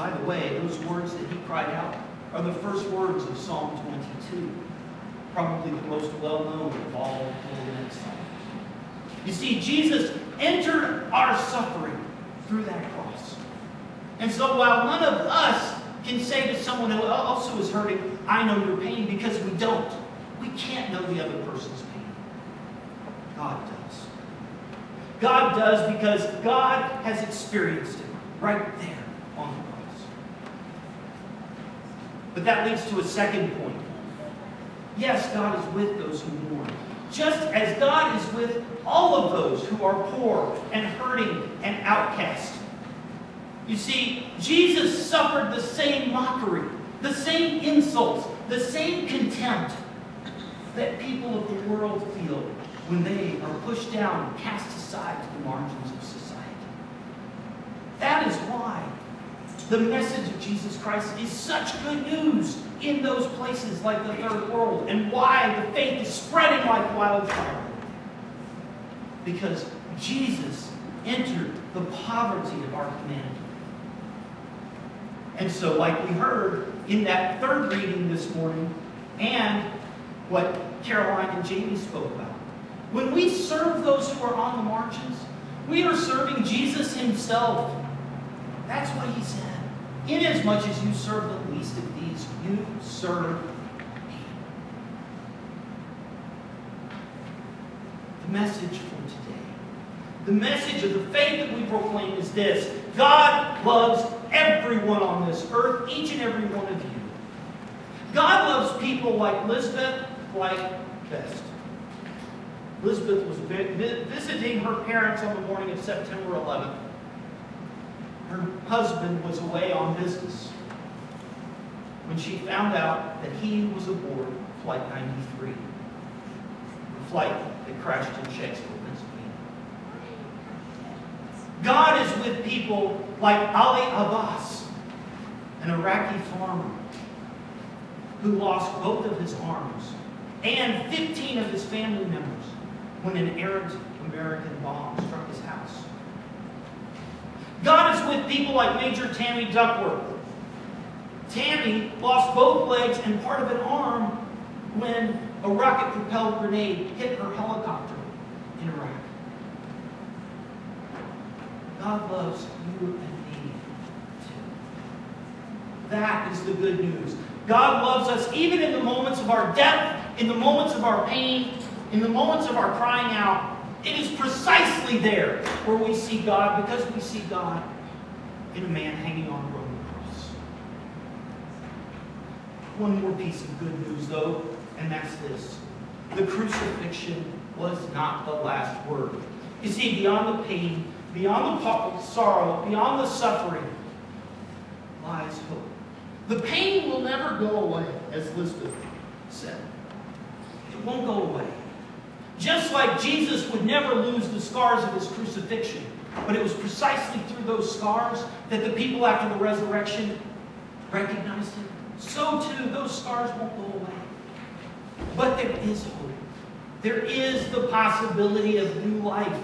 By the way, those words that he cried out are the first words of Psalm 22. Probably the most well-known of all Holy Psalms. You see, Jesus entered our suffering through that cross. And so while none of us can say to someone who also is hurting, I know your pain, because we don't. We can't know the other person's pain. God does. God does because God has experienced it right there on the cross. But that leads to a second point. Yes, God is with those who mourn. Just as God is with all of those who are poor and hurting and outcast. You see, Jesus suffered the same mockery, the same insults, the same contempt that people of the world feel when they are pushed down and cast aside to the margins of society. That is why the message of Jesus Christ is such good news in those places like the Third World, and why the faith is spreading like wildfire. Because Jesus entered the poverty of our humanity. And so, like we heard in that third reading this morning, and what Caroline and Jamie spoke about, when we serve those who are on the margins, we are serving Jesus himself. That's what he said. Inasmuch as you serve the least of these, you serve me. The message for today, the message of the faith that we proclaim is this: God loves everyone on this earth, each and every one of you. God loves people like Lisbeth, like Best. Elizabeth was visiting her parents on the morning of September 11th. Her husband was away on business when she found out that he was aboard Flight 93, the flight that crashed in Shakespeare, Pennsylvania. God is with people like Ali Abbas, an Iraqi farmer who lost both of his arms and 15 of his family members when an errant American bomb struck his house. God is with people like Major Tammy Duckworth. Tammy lost both legs and part of an arm when a rocket-propelled grenade hit her helicopter in Iraq. God loves you and me too. That is the good news. God loves us even in the moments of our death, in the moments of our pain, in the moments of our crying out. It is precisely there where we see God, because we see God in a man hanging on a Roman cross. One more piece of good news, though, and that's this: the crucifixion was not the last word. You see, beyond the pain, beyond the sorrow, beyond the suffering, lies hope. The pain will never go away, as Elizabeth said. It won't go away. Just like Jesus would never lose the scars of his crucifixion, but it was precisely through those scars that the people after the resurrection recognized him, so too those scars won't go away. But there is hope. There is the possibility of new life.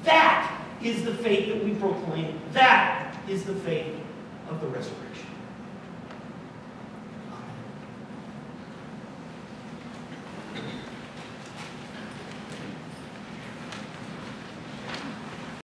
That is the faith that we proclaim. That is the faith of the resurrection.